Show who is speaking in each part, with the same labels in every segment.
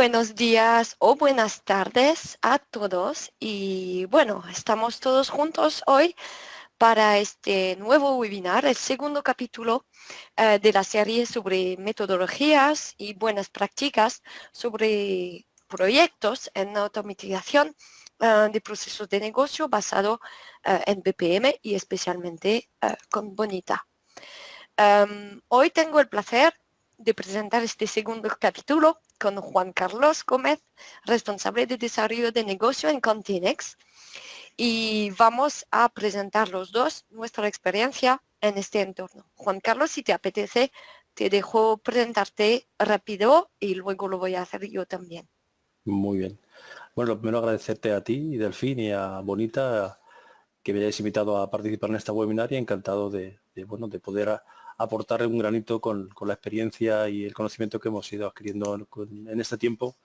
Speaker 1: buenos días o buenas tardes a todos y bueno, estamos todos juntos hoy para este nuevo webinar, el segundo capítulo de la serie sobre metodologías y buenas prácticas sobre proyectos en automatización de procesos de negocio basado en BPM y especialmente con Bonita. Hoy tengo el placer de presentar este segundo capítulo con Juan Carlos Gómez, responsable de desarrollo de negocio en Continex, y vamos a presentar los dos nuestra experiencia en este entorno. Juan Carlos, si te apetece, te dejo presentarte rápido y luego lo voy a hacer yo también.
Speaker 2: Muy bien. Bueno, lo primero agradecerte a ti, Delfín, y a Bonita que me hayáis invitado a participar en esta webinar y encantado de poder aportar un granito con la experiencia y el conocimiento que hemos ido adquiriendo en este tiempo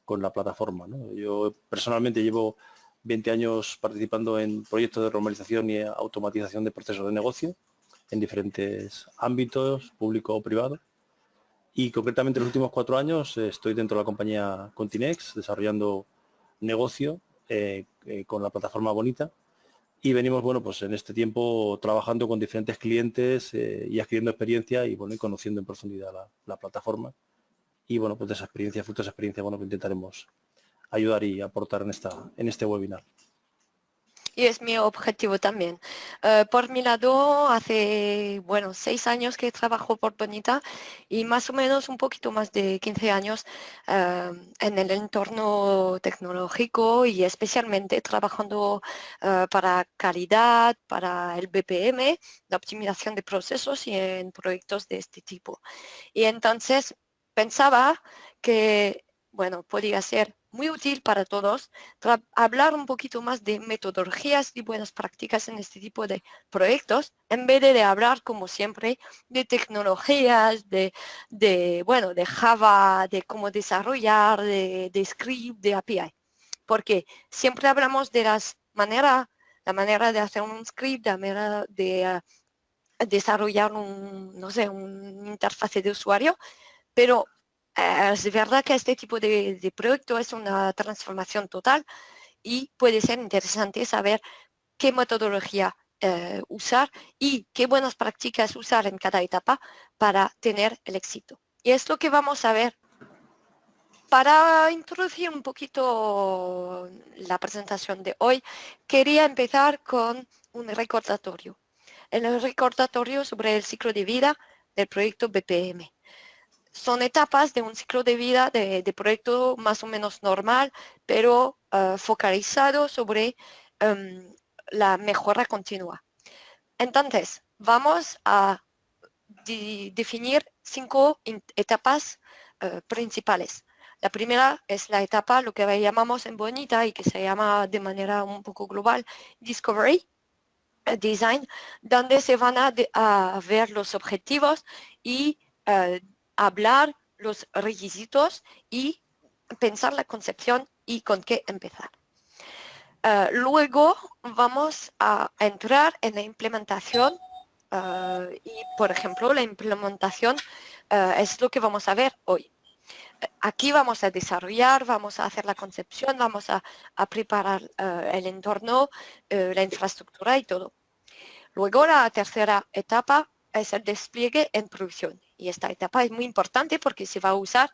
Speaker 2: con la plataforma, ¿no? Yo personalmente llevo 20 años participando en proyectos de normalización y automatización de procesos de negocio en diferentes ámbitos, público o privado. Y concretamente en los últimos 4 años estoy dentro de la compañía Continex desarrollando negocio con la plataforma Bonita. Y venimos, pues en este tiempo trabajando con diferentes clientes y adquiriendo experiencia y conociendo en profundidad la plataforma. Y pues de esa experiencia, fruto de esa experiencia, que intentaremos ayudar y aportar en este webinar.
Speaker 1: Y es mi objetivo también. Por mi lado, hace, 6 años que trabajo por Bonita y más o menos un poquito más de 15 años en el entorno tecnológico y especialmente trabajando para calidad, para el BPM, la optimización de procesos y en proyectos de este tipo. Y entonces pensaba que, podría ser muy útil para todos hablar un poquito más de metodologías y buenas prácticas en este tipo de proyectos, en vez de hablar, como siempre, de tecnologías, de Java, de cómo desarrollar, de script, de API. Porque siempre hablamos de la manera de hacer un script, la manera de desarrollar un interfaz de usuario, pero es verdad que este tipo de proyecto es una transformación total y puede ser interesante saber qué metodología usar y qué buenas prácticas usar en cada etapa para tener el éxito. Y es lo que vamos a ver. Para introducir un poquito la presentación de hoy, quería empezar con un recordatorio. El recordatorio sobre el ciclo de vida del proyecto BPM. Son etapas de un ciclo de vida de proyecto más o menos normal, pero focalizado sobre la mejora continua. Entonces, vamos a definir 5 etapas principales. La primera es la etapa, lo que llamamos en Bonita y que se llama de manera un poco global, Discovery, Design, donde se van a ver los objetivos y hablar los requisitos y pensar la concepción y con qué empezar. Luego vamos a entrar en la implementación y, por ejemplo, la implementación es lo que vamos a ver hoy. Aquí vamos a desarrollar, vamos a hacer la concepción, vamos a preparar el entorno, la infraestructura y todo. Luego la tercera etapa es el despliegue en producción. Y esta etapa es muy importante porque se va a usar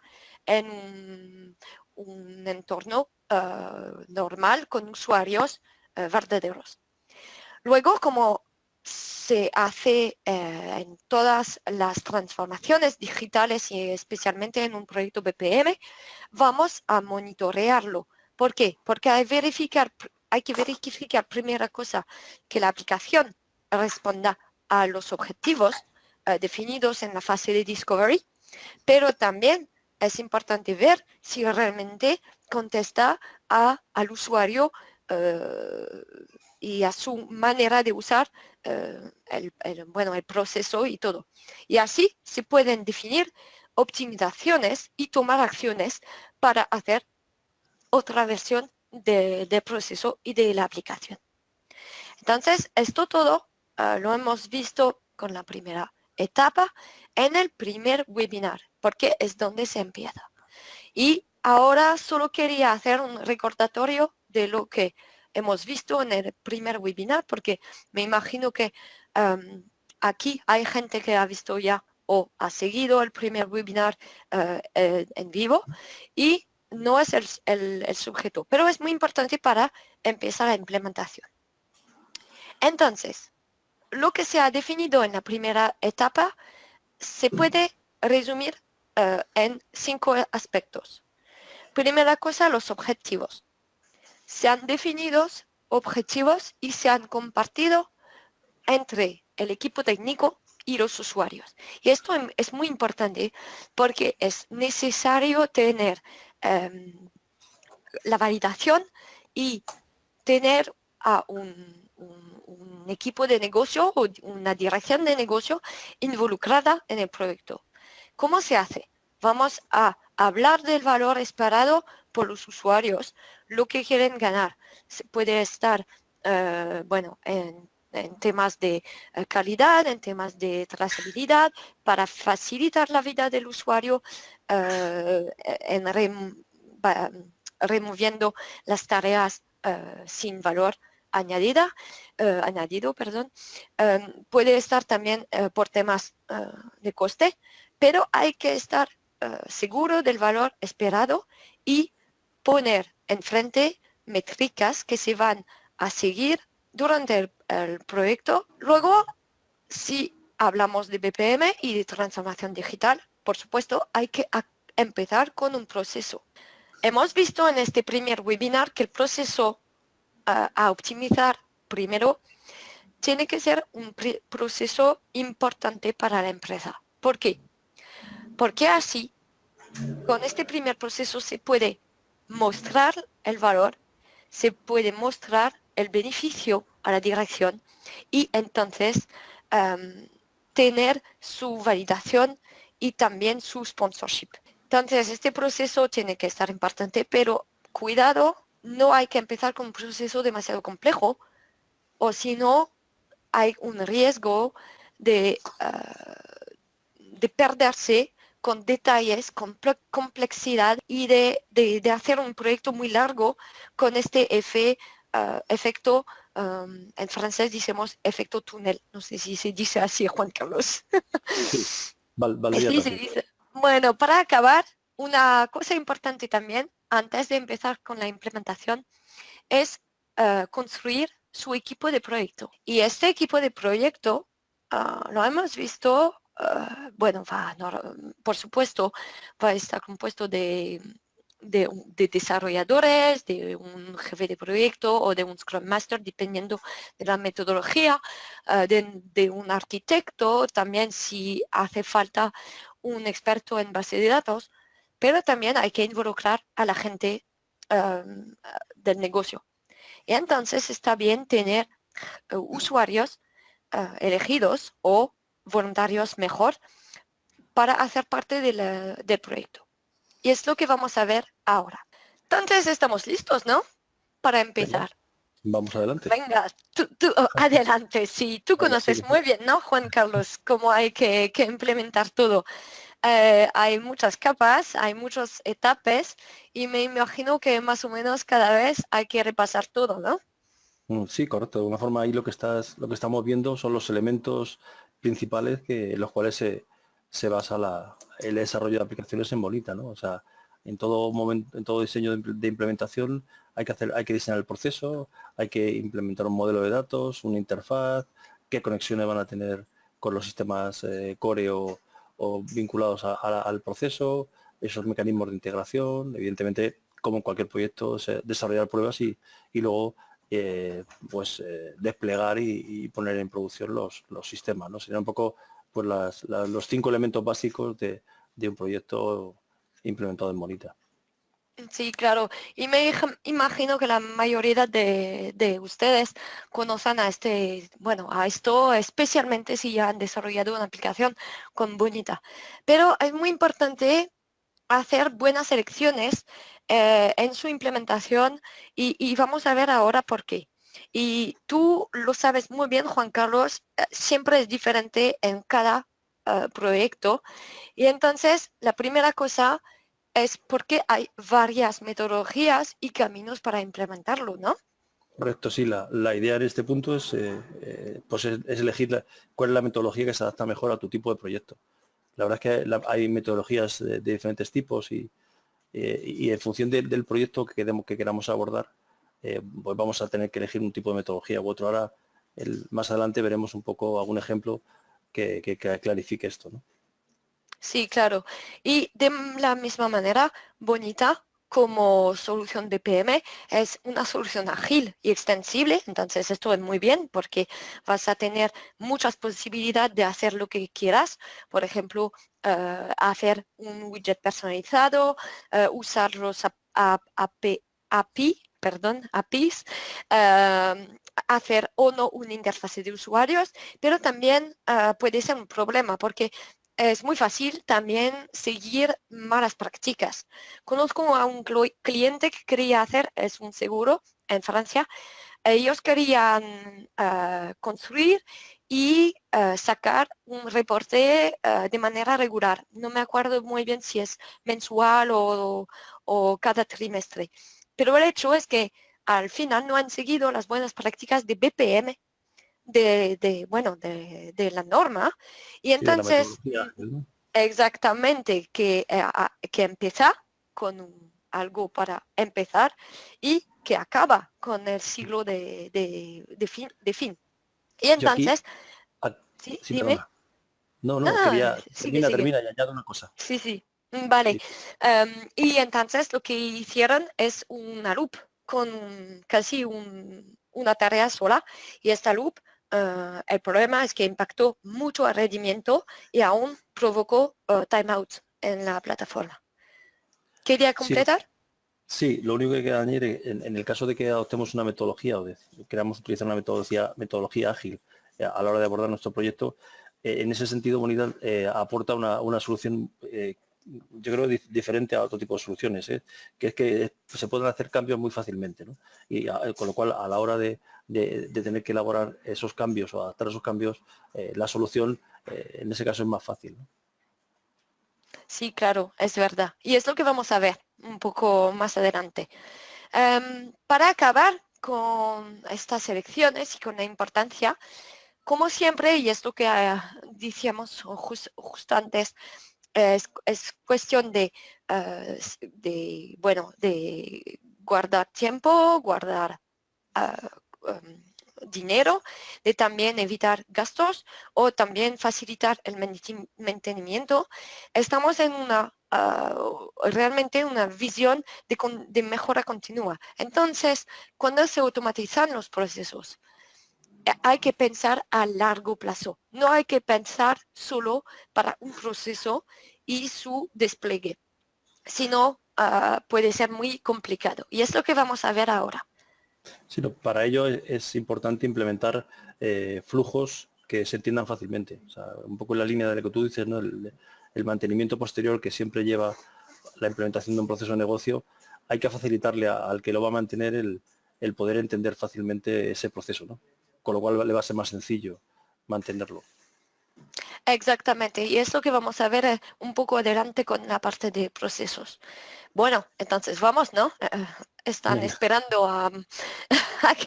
Speaker 1: en un entorno normal con usuarios verdaderos. Luego, como se hace en todas las transformaciones digitales y especialmente en un proyecto BPM, vamos a monitorearlo. ¿Por qué? Porque hay que verificar primera cosa que la aplicación responda a los objetivos definidos en la fase de discovery, pero también es importante ver si realmente contesta al usuario y a su manera de usar el proceso y todo. Y así se pueden definir optimizaciones y tomar acciones para hacer otra versión del proceso y de la aplicación. Entonces, esto todo lo hemos visto con la primera etapa en el primer webinar, porque es donde se empieza. Y ahora solo quería hacer un recordatorio de lo que hemos visto en el primer webinar, porque me imagino que aquí hay gente que ha visto ya o ha seguido el primer webinar en vivo y no es el sujeto, pero es muy importante para empezar la implementación. Entonces, lo que se ha definido en la primera etapa se puede resumir en 5 aspectos. Primera cosa, los objetivos. Se han definido objetivos y se han compartido entre el equipo técnico y los usuarios. Y esto es muy importante porque es necesario tener la validación y tener a un equipo de negocio o una dirección de negocio involucrada en el proyecto. ¿Cómo se hace? Vamos a hablar del valor esperado por los usuarios, lo que quieren ganar. Se puede estar, bueno, en temas de calidad, en temas de trazabilidad, para facilitar la vida del usuario, removiendo las tareas sin valor añadido, perdón. Puede estar también por temas de coste, pero hay que estar seguro del valor esperado y poner enfrente métricas que se van a seguir durante el proyecto. Luego, si hablamos de BPM y de transformación digital, por supuesto, hay que empezar con un proceso. Hemos visto en este primer webinar que el proceso a optimizar primero tiene que ser un proceso importante para la empresa. ¿Por qué? Porque así, con este primer proceso se puede mostrar el valor, se puede mostrar el beneficio a la dirección y entonces tener su validación y también su sponsorship. Entonces, este proceso tiene que estar importante, pero cuidado, no hay que empezar con un proceso demasiado complejo o si no, hay un riesgo de perderse con detalles, con complejidad y de hacer un proyecto muy largo con este efecto, en francés decimos efecto túnel. No sé si se dice así, Juan Carlos.
Speaker 2: Sí, valdría
Speaker 1: Sí, se
Speaker 2: también.
Speaker 1: dice. Bueno, para acabar, una cosa importante también, antes de empezar con la implementación, es construir su equipo de proyecto. Y este equipo de proyecto lo hemos visto, bueno, por supuesto, va a estar compuesto de desarrolladores, de un jefe de proyecto o de un Scrum Master, dependiendo de la metodología, de un arquitecto, también si hace falta un experto en base de datos, pero también hay que involucrar a la gente del negocio. Y entonces está bien tener usuarios elegidos o voluntarios mejor para hacer parte del proyecto. Y es lo que vamos a ver ahora. Entonces estamos listos, ¿no? Para
Speaker 2: Venga,
Speaker 1: empezar.
Speaker 2: vamos adelante.
Speaker 1: Venga, adelante. Sí, tú
Speaker 2: Venga,
Speaker 1: conoces
Speaker 2: sigue.
Speaker 1: muy bien, ¿no, Juan Carlos? Cómo hay que implementar todo. Hay muchas capas, hay muchas etapas y me imagino que más o menos cada vez hay que repasar todo, ¿no?
Speaker 2: Sí, correcto. De alguna forma ahí lo que estamos viendo son los elementos principales en los cuales se basa el desarrollo de aplicaciones en Bonita, ¿no? O sea, en todo momento, en todo diseño de implementación hay que diseñar el proceso, hay que implementar un modelo de datos, una interfaz, qué conexiones van a tener con los sistemas core o vinculados al proceso, esos mecanismos de integración, evidentemente, como en cualquier proyecto, desarrollar pruebas y luego desplegar y poner en producción los sistemas, ¿no? Serían un poco pues los 5 elementos básicos de un proyecto implementado en Bonita.
Speaker 1: Sí, claro. Y me imagino que la mayoría de ustedes conocen bueno, a esto, especialmente si ya han desarrollado una aplicación con Bonita. Pero es muy importante hacer buenas elecciones en su implementación y vamos a ver ahora por qué. Y tú lo sabes muy bien, Juan Carlos, siempre es diferente en cada proyecto. Y entonces, la primera cosa es porque hay varias metodologías y caminos para implementarlo, ¿no?
Speaker 2: Correcto, sí, la idea en este punto es, pues es elegir cuál es la metodología que se adapta mejor a tu tipo de proyecto. La verdad es que hay metodologías de diferentes tipos y en función del proyecto que queramos abordar, pues vamos a tener que elegir un tipo de metodología u otro. Ahora, más adelante veremos un poco algún ejemplo que clarifique esto, ¿no?
Speaker 1: Sí, claro. Y de la misma manera, Bonita como solución de PM es una solución ágil y extensible. Entonces, esto es muy bien porque vas a tener muchas posibilidades de hacer lo que quieras. Por ejemplo, hacer un widget personalizado, usar los APIs, hacer o no una interfase de usuarios, pero también puede ser un problema porque es muy fácil también seguir malas prácticas. Conozco a un cliente que quería hacer, es un seguro en Francia, ellos querían construir y sacar un reporte de manera regular. No me acuerdo muy bien si es mensual o cada trimestre. Pero el hecho es que al final no han seguido las buenas prácticas de BPM, bueno, de la norma. Y
Speaker 2: Sí, de la
Speaker 1: entonces,
Speaker 2: metodología ágil, ¿no?
Speaker 1: exactamente, que empieza con algo para empezar y que acaba con el siglo de fin. Y
Speaker 2: Yo aquí,
Speaker 1: entonces,
Speaker 2: ah,
Speaker 1: sí,
Speaker 2: sí,
Speaker 1: dime.
Speaker 2: perdona. No,
Speaker 1: Ah,
Speaker 2: quería,
Speaker 1: sigue, sigue.
Speaker 2: termina y añado una cosa.
Speaker 1: Sí, sí. Vale.
Speaker 2: Sí,
Speaker 1: Y entonces lo que hicieron es una loop con casi una tarea sola. Y esta loop, el problema es que impactó mucho al rendimiento y aún provocó timeouts en la plataforma. ¿Quería
Speaker 2: sí,
Speaker 1: completar?
Speaker 2: sí, lo único que queda añadir en el caso de que adoptemos una metodología o queramos utilizar una metodología ágil a la hora de abordar nuestro proyecto, en ese sentido Bonita aporta una solución, yo creo, diferente a otro tipo de soluciones, que es que se pueden hacer cambios muy fácilmente, ¿no? Y con lo cual, a la hora de tener que elaborar esos cambios o adaptar esos cambios, la solución en ese caso es más fácil, ¿no?
Speaker 1: Sí, claro, es verdad. Y es lo que vamos a ver un poco más adelante. Para acabar con estas elecciones y con la importancia, como siempre, y es lo que decíamos justo antes, es cuestión bueno, de guardar tiempo, guardar ah, em, dinero, de también evitar gastos o también facilitar el mantenimiento. Estamos en realmente una visión de mejora continua. Entonces, cuando se automatizan los procesos, hay que pensar a largo plazo. No hay que pensar solo para un proceso y su despliegue, sino puede ser muy complicado. Y es lo que vamos a ver ahora.
Speaker 2: Sino para ello es importante implementar flujos que se entiendan fácilmente. O sea, un poco en la línea de lo que tú dices, ¿no? El mantenimiento posterior que siempre lleva la implementación de un proceso de negocio, hay que facilitarle al que lo va a mantener el poder entender fácilmente ese proceso, ¿no? Con lo cual le va a ser más sencillo mantenerlo.
Speaker 1: Exactamente, y es lo que vamos a ver un poco adelante con la parte de procesos. Bueno, entonces vamos, ¿no? Están
Speaker 2: Venga.
Speaker 1: esperando a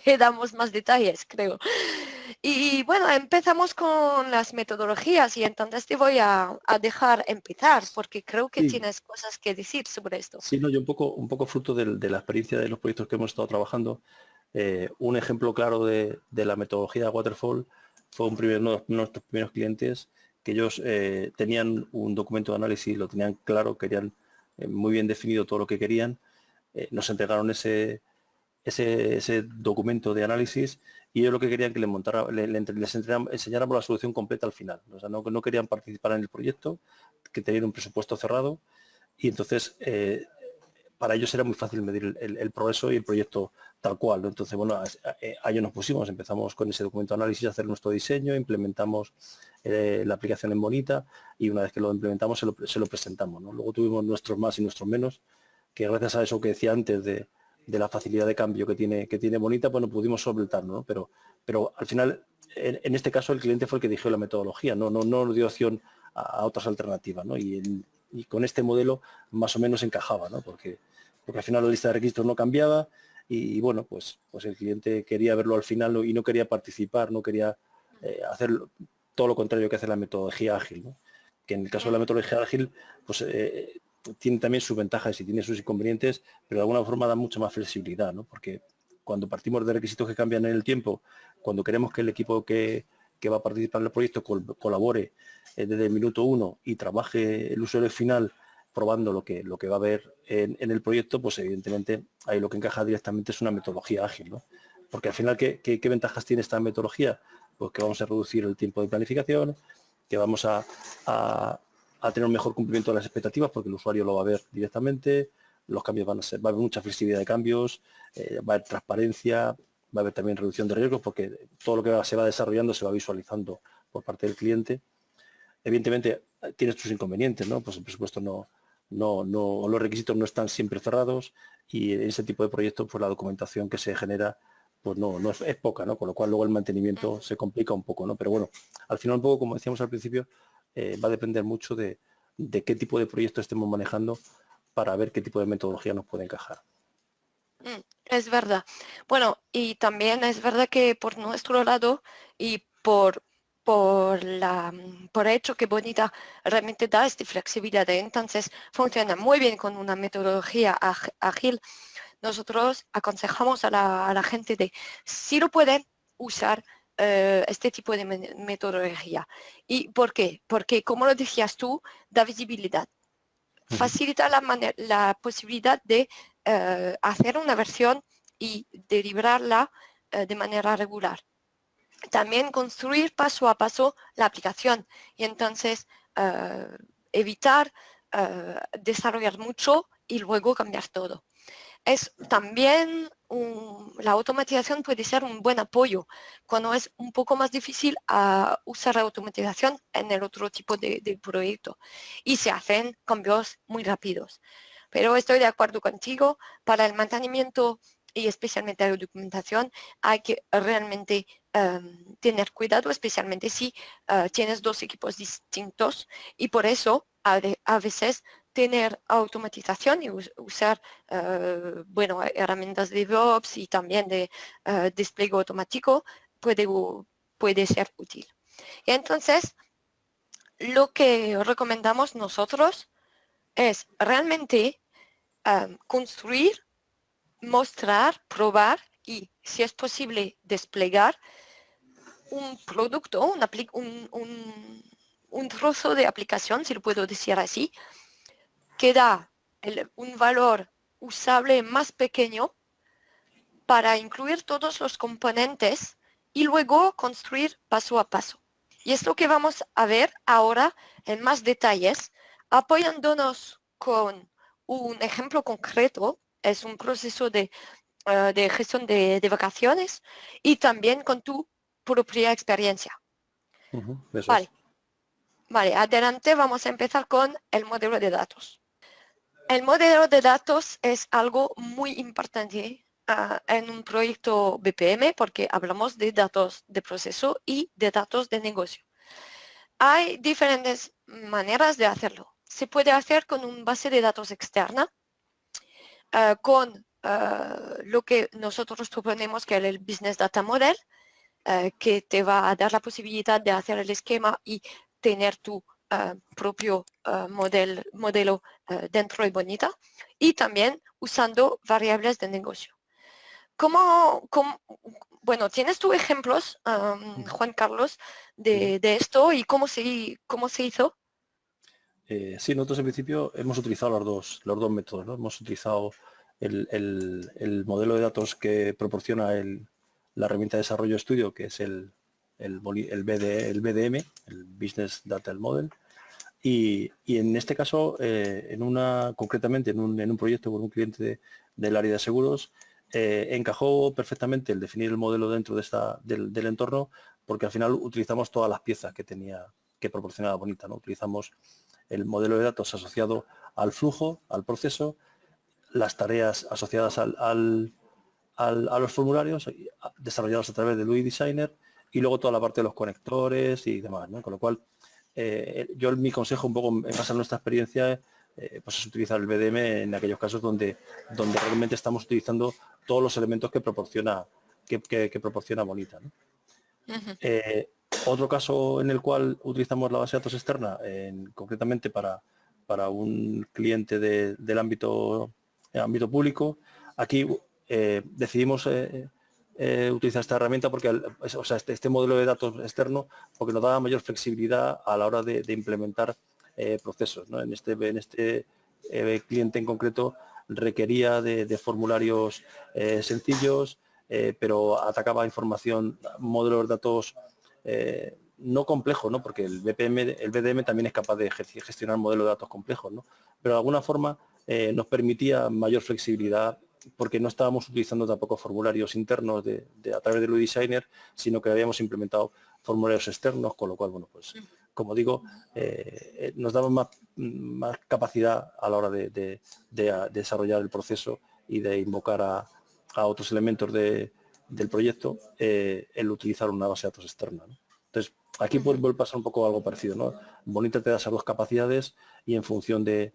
Speaker 1: que damos más detalles, creo. Y bueno, empezamos con las metodologías y entonces te voy a dejar empezar porque creo que
Speaker 2: Sí,
Speaker 1: tienes cosas que decir sobre esto.
Speaker 2: sí, no, yo un poco fruto de la experiencia de los proyectos que hemos estado trabajando. Un ejemplo claro de la metodología Waterfall fue uno de nuestros primeros clientes que ellos tenían un documento de análisis, lo tenían claro, querían muy bien definido todo lo que querían. Nos entregaron ese documento de análisis y ellos lo que querían que enseñáramos la solución completa al final. O sea, no querían participar en el proyecto, que tenían un presupuesto cerrado y entonces para ellos era muy fácil medir el progreso y el proyecto tal cual, ¿no? Entonces, bueno, a ello nos pusimos, empezamos con ese documento de análisis a hacer nuestro diseño, implementamos la aplicación en Bonita y una vez que lo implementamos se lo presentamos, ¿no? Luego tuvimos nuestros más y nuestros menos, que gracias a eso que decía antes de la facilidad de cambio que tiene Bonita, bueno, pudimos solventarlo, ¿no? Pero al final, en este caso, el cliente fue el que eligió la metodología, no nos dio opción a otras alternativas, ¿no? Y y con este modelo más o menos encajaba, ¿no? Porque al final la lista de requisitos no cambiaba y bueno, pues el cliente quería verlo al final y no quería participar, no quería hacer todo lo contrario que hace la metodología ágil, ¿no? Que en el caso de la metodología ágil, pues tiene también sus ventajas y tiene sus inconvenientes, pero de alguna forma da mucha más flexibilidad, ¿no? Porque cuando partimos de requisitos que cambian en el tiempo, cuando queremos que el equipo que va a participar en el proyecto colabore desde el minuto 1 y trabaje el usuario final probando lo que va a haber en el proyecto, pues evidentemente ahí lo que encaja directamente es una metodología ágil, ¿no? Porque al final, ¿qué ventajas tiene esta metodología? Pues que vamos a reducir el tiempo de planificación, que vamos a tener un mejor cumplimiento de las expectativas porque el usuario lo va a ver directamente, los cambios va a haber mucha flexibilidad de cambios, va a haber transparencia, va a haber también reducción de riesgos porque todo lo que se va desarrollando se va visualizando por parte del cliente. Evidentemente tiene sus inconvenientes, ¿no? Pues el presupuesto los requisitos no están siempre cerrados y en ese tipo de proyectos pues la documentación que se genera pues no es poca, ¿no? Con lo cual luego el mantenimiento se complica un poco, ¿no? Pero bueno, al final un poco, como decíamos al principio, va a depender mucho de qué tipo de proyecto estemos manejando para ver qué tipo de metodología nos puede encajar.
Speaker 1: Es verdad. Bueno, y también es verdad que por nuestro lado y por hecho que Bonita realmente da esta flexibilidad, entonces funciona muy bien con una metodología ágil. Nosotros aconsejamos a la gente de, si lo pueden, usar este tipo de metodología. ¿Y por qué? Porque, como lo decías tú, da visibilidad. Facilita la posibilidad de hacer una versión y deliberarla de manera regular. También construir paso a paso la aplicación y entonces evitar desarrollar mucho y luego cambiar todo. Es también la automatización puede ser un buen apoyo cuando es un poco más difícil usar la automatización en el otro tipo de proyecto y se hacen cambios muy rápidos. Pero estoy de acuerdo contigo, para el mantenimiento y especialmente la documentación hay que realmente tener cuidado, especialmente si tienes dos equipos distintos y por eso a veces tener automatización y usar herramientas de DevOps y también de despliegue automático puede ser útil. Y entonces, lo que recomendamos nosotros es realmente construir, mostrar, probar y, si es posible, desplegar un producto, un trozo de aplicación, si lo puedo decir así, que da un valor usable más pequeño para incluir todos los componentes y luego construir paso a paso. Y es lo que vamos a ver ahora en más detalles, apoyándonos con un ejemplo concreto, es un proceso de gestión de vacaciones y también con tu propia experiencia.
Speaker 2: Eso
Speaker 1: Vale,
Speaker 2: es.
Speaker 1: vale, adelante vamos a empezar con el modelo de datos. El modelo de datos es algo muy importante en un proyecto BPM porque hablamos de datos de proceso y de datos de negocio. Hay diferentes maneras de hacerlo. Se puede hacer con una base de datos externa, con lo que nosotros proponemos que es el Business Data Model, que te va a dar la posibilidad de hacer el esquema y tener tu propio modelo dentro de Bonita y también usando variables de negocio. Bueno, ¿tienes tú ejemplos, Juan Carlos, de esto y cómo se hizo?
Speaker 2: Sí, nosotros en principio hemos utilizado los dos métodos, ¿no? Hemos utilizado el modelo de datos que proporciona la herramienta de desarrollo estudio, que es el BDM, el Business Data Model, y en este caso, concretamente en un proyecto con un cliente del área de seguros, encajó perfectamente el definir el modelo dentro del entorno, porque al final utilizamos todas las piezas que proporcionaba Bonita, ¿no? Utilizamos el modelo de datos asociado al flujo, al proceso, las tareas asociadas a los formularios desarrollados a través del UI Designer y luego toda la parte de los conectores y demás, ¿no? Con lo cual yo mi consejo un poco en base a nuestra experiencia pues es utilizar el BDM en aquellos casos donde realmente estamos utilizando todos los elementos que proporciona Bonita, ¿no?
Speaker 1: Ujú.
Speaker 2: Otro caso en el cual utilizamos la base de datos externa, concretamente para un cliente del ámbito público, aquí decidimos utilizar esta herramienta porque este modelo de datos externo porque nos da mayor flexibilidad a la hora de implementar procesos, ¿no? En este cliente en concreto requería de formularios sencillos, pero atacaba información, modelos de datos no complejos, ¿no? Porque el BDM también es capaz de gestionar modelos de datos complejos, ¿no? Pero de alguna forma nos permitía mayor flexibilidad porque no estábamos utilizando tampoco formularios internos a través de UI Designer, sino que habíamos implementado formularios externos, con lo cual, bueno, pues como digo, nos daba más capacidad a la hora de desarrollar el proceso y de invocar a otros elementos del proyecto el utilizar una base de datos externa, ¿no? Entonces, aquí vuelve a pasar un poco algo parecido, ¿no? Bonita te da esas dos capacidades y en función del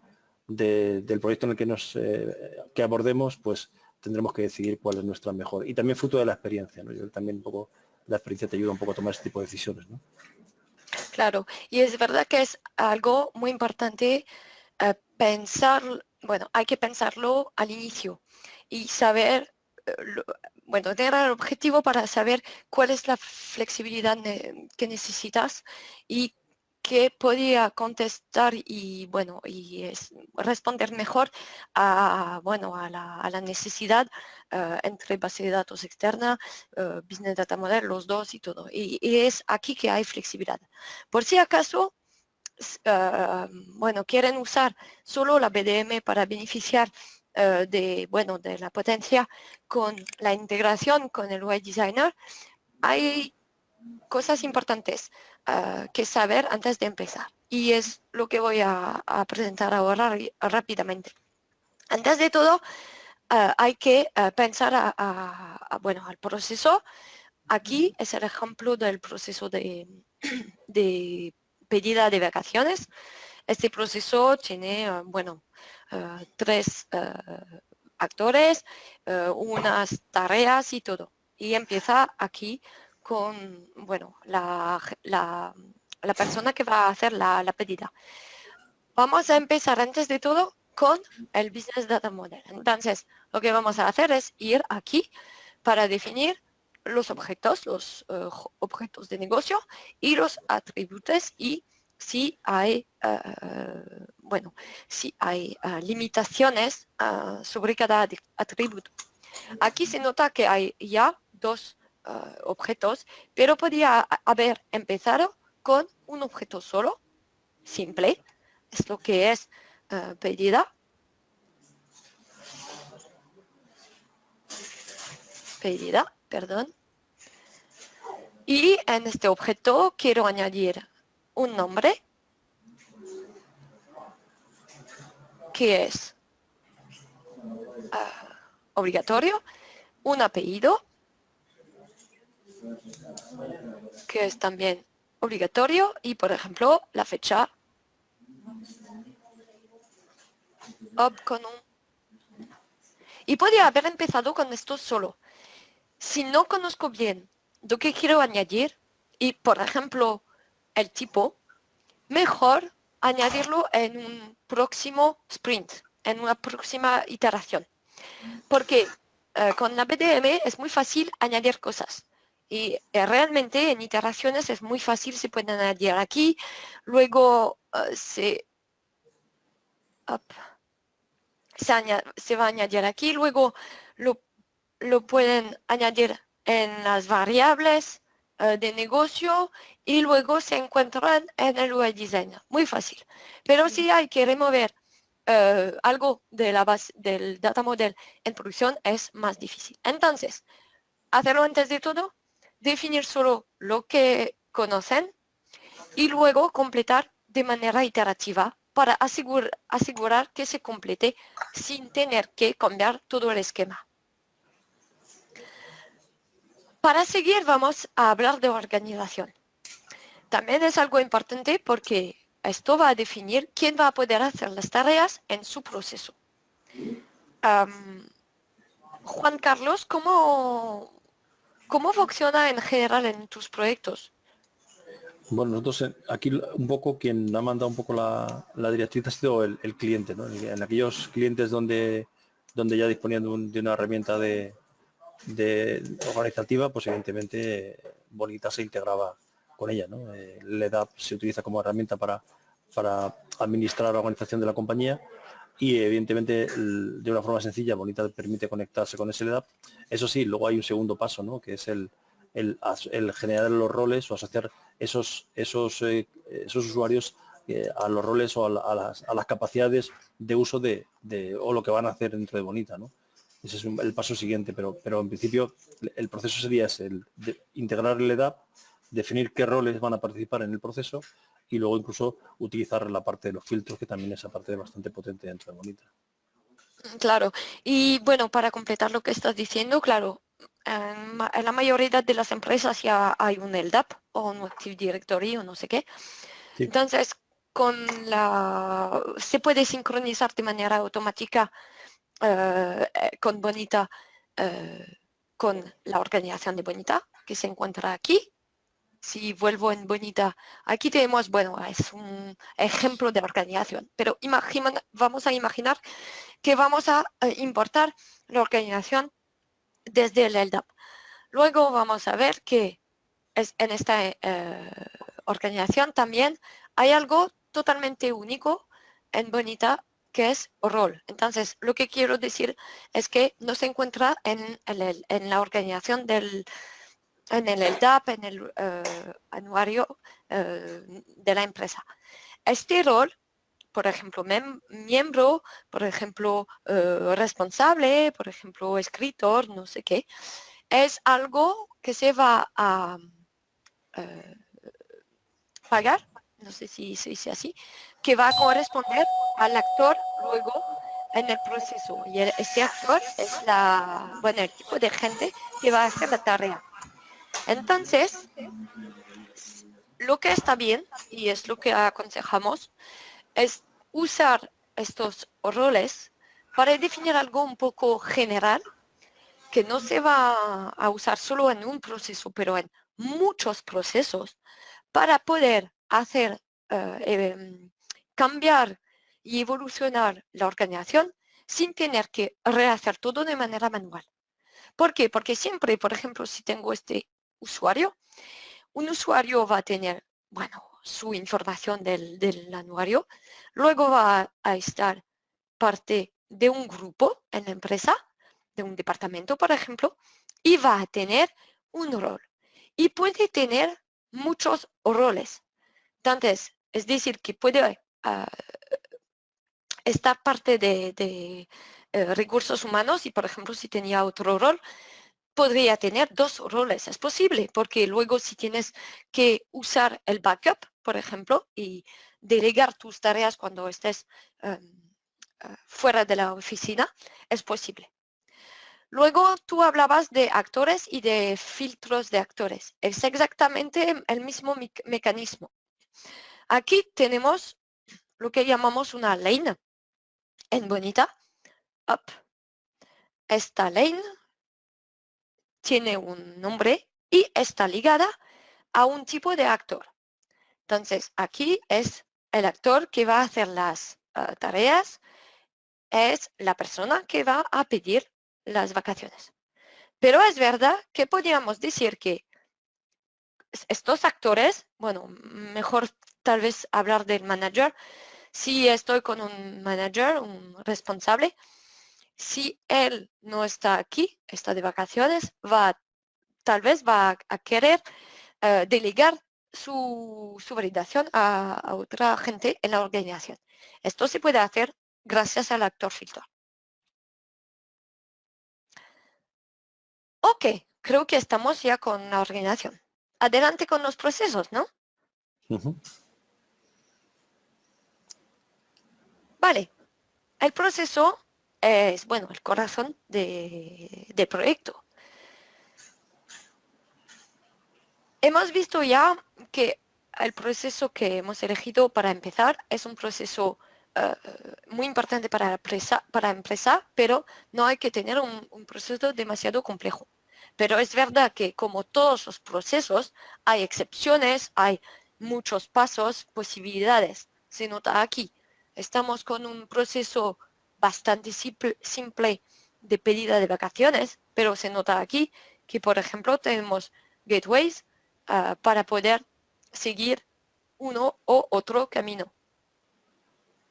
Speaker 2: proyecto en el que abordemos, pues tendremos que decidir cuál es nuestra mejor. Y también fruto de la experiencia, ¿no? Yo también un poco, la experiencia te ayuda un poco a tomar este tipo de decisiones, ¿no?
Speaker 1: Claro, y es verdad que es algo muy importante pensar, bueno, hay que pensarlo al inicio y saber, bueno, tener el objetivo para saber cuál es la flexibilidad que necesitas y que podía contestar y, bueno, responder mejor bueno, a la necesidad entre base de datos externa, Business Data Model, los dos y todo. Y es aquí que hay flexibilidad. Por si acaso, bueno, quieren usar solo la BDM para beneficiar bueno, de la potencia con la integración con el UI Designer, hay cosas importantes que saber antes de empezar. Y es lo que voy a presentar ahora rápidamente. Antes de todo, hay que pensar bueno, al proceso. Aquí es el ejemplo del proceso de pedida de vacaciones. Este proceso tiene, bueno, tres actores, unas tareas y todo. Y empieza aquí con, bueno, la persona que va a hacer la pedida. Vamos a empezar antes de todo con el Business Data Model. Entonces, lo que vamos a hacer es ir aquí para definir los objetos de negocio y los atributos y si hay, bueno, si hay limitaciones sobre cada atributo. Aquí se nota que hay ya dos objetos, pero podría haber empezado con un objeto solo, simple, es lo que es pedida, perdón. Y en este objeto quiero añadir un nombre que es obligatorio, un apellido que es también obligatorio y, por ejemplo, la fecha con un... Y podría haber empezado con esto solo. Si no conozco bien lo que quiero añadir y, por ejemplo, el tipo, mejor añadirlo en un próximo sprint, en una próxima iteración. Porque con la BDM es muy fácil añadir cosas. Y realmente en iteraciones es muy fácil, se pueden añadir aquí, luego se va a añadir aquí, luego lo pueden añadir en las variables de negocio y luego se encuentran en el UI Designer. Muy fácil. Pero si hay que remover algo de la base del data model en producción es más difícil. Entonces, hacerlo antes de todo, definir solo lo que conocen y luego completar de manera iterativa para asegurar que se complete sin tener que cambiar todo el esquema. Para seguir vamos a hablar de organización. también es algo importante porque esto va a definir quién va a poder hacer las tareas en su proceso. Juan Carlos, ¿cómo funciona en general en tus proyectos?
Speaker 2: Bueno, nosotros aquí un poco quien ha mandado un poco la directriz ha sido el cliente, ¿no? En aquellos clientes donde ya disponían de una herramienta de organizativa, pues evidentemente Bonita se integraba con ella, ¿no? El EDAP se utiliza como herramienta para administrar la organización de la compañía y evidentemente de una forma sencilla Bonita permite conectarse con ese EDAP. Eso sí, luego hay un segundo paso, ¿no? Que es el generar los roles o asociar esos usuarios a los roles o a las capacidades de uso o lo que van a hacer dentro de Bonita, ¿no? Ese es el paso siguiente, pero en principio el proceso sería ese, integrar el EDAP, definir qué roles van a participar en el proceso y luego incluso utilizar la parte de los filtros, que también es esa parte bastante potente dentro de Bonita.
Speaker 1: Claro, y bueno, para completar lo que estás diciendo, claro, en la mayoría de las empresas ya hay un LDAP o un Active Directory o no sé qué.
Speaker 2: Sí.
Speaker 1: Entonces, se puede sincronizar de manera automática con Bonita, eh, con la organización de Bonita que se encuentra aquí. Si vuelvo en Bonita, aquí tenemos, bueno, es un ejemplo de organización, pero vamos a imaginar que vamos a importar la organización desde el LDAP. Luego vamos a ver que en esta organización también hay algo totalmente único en Bonita que es rol. Entonces, lo que quiero decir es que no se encuentra en la organización en el LDAP, en el anuario de la empresa. Este rol, por ejemplo, miembro, por ejemplo, responsable, por ejemplo, escritor, no sé qué, es algo que se va a pagar, no sé si se dice así, que va a corresponder al actor luego en el proceso. Y este actor es el tipo de gente que va a hacer la tarea. Entonces, lo que está bien, y es lo que aconsejamos, es usar estos roles para definir algo un poco general que no se va a usar solo en un proceso, pero en muchos procesos para poder hacer cambiar y evolucionar la organización sin tener que rehacer todo de manera manual. ¿Por qué? Porque siempre, por ejemplo, si tengo este usuario, un usuario va a tener, bueno, su información del anuario, luego va a estar parte de un grupo en la empresa, de un departamento, por ejemplo, y va a tener un rol. Y puede tener muchos roles. Entonces, es decir, que puede estar parte de recursos humanos y, por ejemplo, si tenía otro rol, podría tener dos roles. Es posible, porque luego si tienes que usar el backup, por ejemplo, y delegar tus tareas cuando estés fuera de la oficina, es posible. Luego tú hablabas de actores y de filtros de actores. Es exactamente el mismo mecanismo. Aquí tenemos lo que llamamos una lane en Bonita. Up. Esta lane tiene un nombre y está ligada a un tipo de actor. Entonces, aquí es el actor que va a hacer las tareas, es la persona que va a pedir las vacaciones. Pero es verdad que podríamos decir que estos actores, bueno, mejor tal vez hablar del manager, si estoy con un manager, un responsable, si él no está aquí, está de vacaciones, tal vez va a querer delegar su validación a otra gente en la organización. Esto se puede hacer gracias al actor filtro. Ok, creo que estamos ya con la organización. Adelante con los procesos, ¿no? Vale, el proceso es, bueno, el corazón del proyecto. Hemos visto ya que el proceso que hemos elegido para empezar es un proceso muy importante para empezar, pero no hay que tener un proceso demasiado complejo. Pero es verdad que como todos los procesos, hay excepciones, hay muchos pasos, posibilidades. Se nota aquí. Estamos con un proceso bastante simple de pedida de vacaciones, pero se nota aquí que, por ejemplo, tenemos gateways para poder seguir uno o otro camino.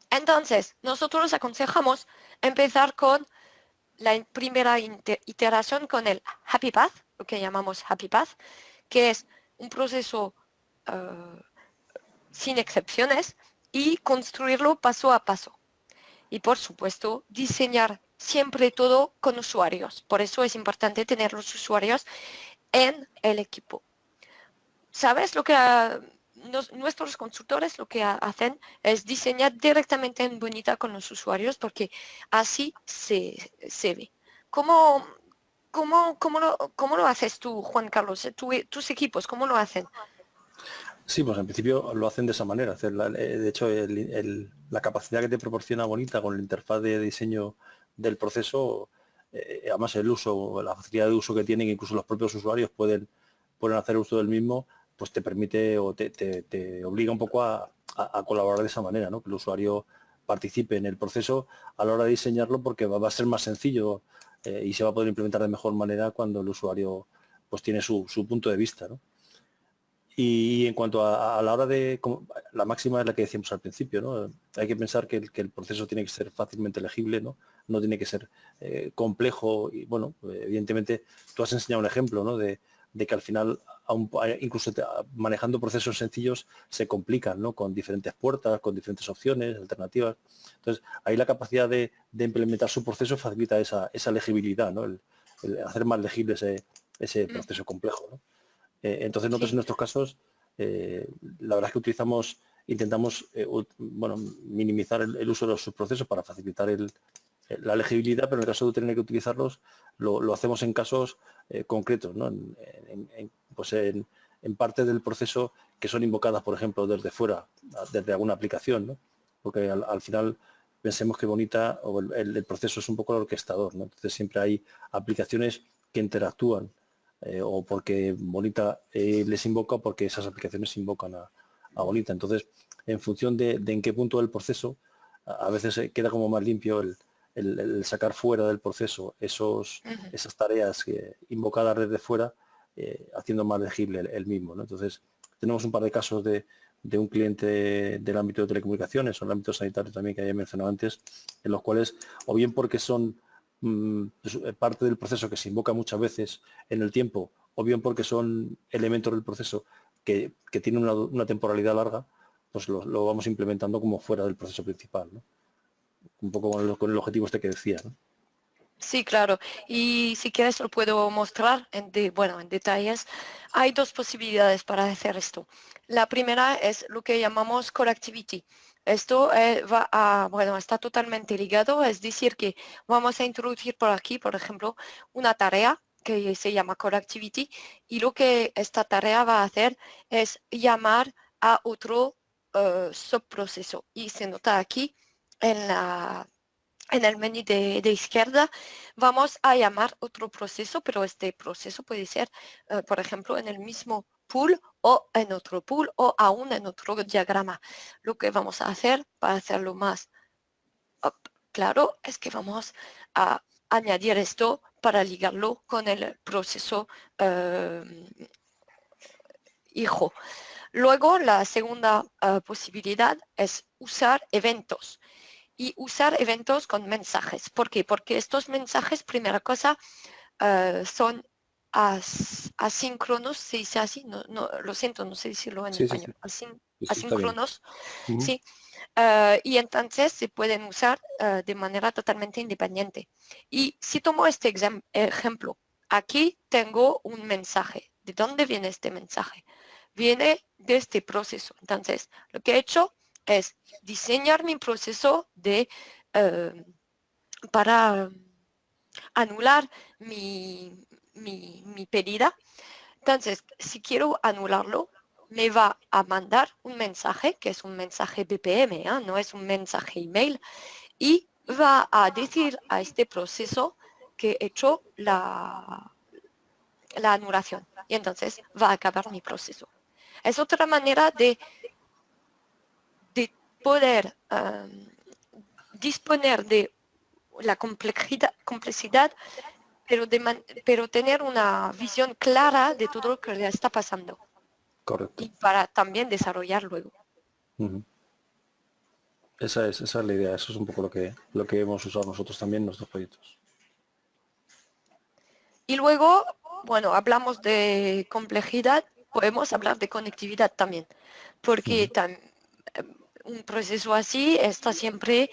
Speaker 1: Entonces, nosotros aconsejamos empezar con la primera iteración con el Happy Path, lo que llamamos Happy Path, que es un proceso sin excepciones y construirlo paso a paso. Y por supuesto, diseñar siempre todo con usuarios. Por eso es importante tener los usuarios en el equipo. ¿Sabes lo que nuestros consultores lo que hacen es diseñar directamente en Bonita con los usuarios, porque así se ve? ¿Cómo, cómo lo haces tú, Juan Carlos? ¿Tus equipos cómo lo hacen?
Speaker 2: Sí, pues en principio lo hacen de esa manera. De hecho, la capacidad que te proporciona Bonita con la interfaz de diseño del proceso, además el uso, la facilidad de uso que tienen, incluso los propios usuarios pueden hacer uso del mismo, pues te permite o te obliga un poco a colaborar de esa manera, ¿no? Que el usuario participe en el proceso a la hora de diseñarlo, porque va a ser más sencillo y se va a poder implementar de mejor manera cuando el usuario pues tiene su punto de vista, ¿no? Y en cuanto a la hora de, la máxima es la que decíamos al principio, ¿no? Hay que pensar que el proceso tiene que ser fácilmente legible, ¿no? No tiene que ser complejo y, bueno, evidentemente tú has enseñado un ejemplo, ¿no? De que al final, incluso manejando procesos sencillos, se complican, ¿no? Con diferentes puertas, con diferentes opciones, alternativas. Entonces, ahí la capacidad de implementar su proceso facilita esa legibilidad, ¿no? El hacer más legible ese proceso complejo, ¿no? Entonces nosotros en
Speaker 1: Sí,
Speaker 2: nuestros casos, la verdad es que intentamos bueno, minimizar el uso de los subprocesos para facilitar la legibilidad, pero en el caso de tener que utilizarlos, lo hacemos en casos concretos, ¿no? Pues en parte del proceso que son invocadas, por ejemplo, desde fuera, desde alguna aplicación, ¿no? Porque al final pensemos que Bonita o el proceso es un poco el orquestador, ¿no? Entonces siempre hay aplicaciones que interactúan o porque Bonita les invoca o porque esas aplicaciones invocan a Bonita. Entonces, en función de en qué punto del proceso, a veces queda como más limpio el sacar fuera del proceso
Speaker 1: ujú,
Speaker 2: esas tareas invocadas desde fuera, haciendo más legible el mismo, ¿no? Entonces, tenemos un par de casos de un cliente del ámbito de telecomunicaciones o el ámbito sanitario también que había mencionado antes, en los cuales, o bien porque son parte del proceso que se invoca muchas veces en el tiempo, o bien porque son elementos del proceso que tienen una temporalidad larga, pues lo vamos implementando como fuera del proceso principal, ¿no? Un poco con el objetivo este que decía, ¿no?
Speaker 1: sí, claro. Y si quieres lo puedo mostrar bueno, en detalles. Hay dos posibilidades para hacer esto. La primera es lo que llamamos core activity. Esto bueno, está totalmente ligado, es decir, que vamos a introducir por aquí, por ejemplo, una tarea que se llama core activity y lo que esta tarea va a hacer es llamar a otro subproceso. Y se nota aquí en el menú de izquierda vamos a llamar otro proceso, pero este proceso puede ser, por ejemplo, en el mismo pool o en otro pool o aún en otro diagrama. Lo que vamos a hacer para hacerlo más claro es que vamos a añadir esto para ligarlo con el proceso eh, hijo. Luego, la segunda posibilidad es usar eventos y usar eventos con mensajes. ¿Por qué? Porque estos mensajes, primera cosa, son asíncronos, se dice así, no, lo siento, no sé decirlo en
Speaker 2: Sí, sí, sí.
Speaker 1: español,
Speaker 2: Sí, sí, está bien.
Speaker 1: asíncronos,
Speaker 2: Ujú.
Speaker 1: sí, y entonces se pueden usar de manera totalmente independiente. Y si tomo este ejemplo, aquí tengo un mensaje. ¿De dónde viene este mensaje? Viene de este proceso. Entonces, lo que he hecho es diseñar mi proceso eh, para anular mi pedida. Entonces, si quiero anularlo, me va a mandar un mensaje, que es un mensaje BPM, no es un mensaje email, y va a decir a este proceso que he hecho la anulación. Y entonces va a acabar mi proceso. Es otra manera de poder disponer de la complejidad, pero tener una visión clara de todo lo que le está pasando
Speaker 2: Correcto.
Speaker 1: y para también desarrollar luego.
Speaker 2: Ujú. Esa es la idea, eso es un poco lo que hemos usado nosotros también en nuestros proyectos.
Speaker 1: Y luego, bueno, hablamos de complejidad, podemos hablar de conectividad también, porque
Speaker 2: Ujú.
Speaker 1: un proceso así está siempre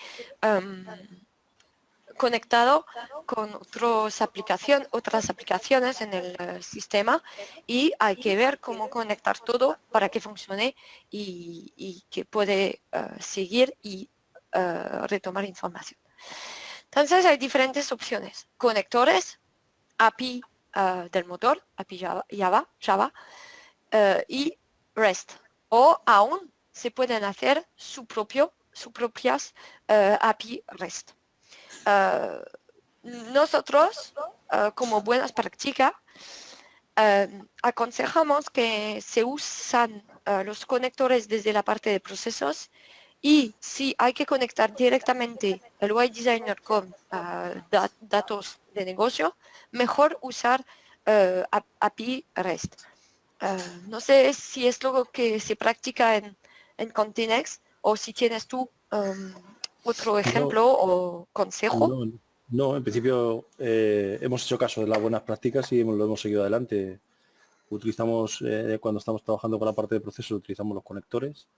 Speaker 1: conectado con otras aplicaciones en el sistema y hay que ver cómo conectar todo para que funcione y que puede seguir y retomar información. Entonces hay diferentes opciones. Conectores, API del motor, API Java, y REST. O aún se pueden hacer sus propias API REST. Nosotros, como buenas prácticas, aconsejamos que se usan los conectores desde la parte de procesos y si hay que conectar directamente el UI Designer con datos de negocio, mejor usar API REST. No sé si es lo que se practica en Continex o si tienes tú otro
Speaker 2: No,
Speaker 1: ejemplo o consejo.
Speaker 2: no, no, en principio hemos hecho caso de las buenas prácticas y lo hemos seguido adelante. Utilizamos, cuando estamos trabajando con la parte de proceso, utilizamos los conectores,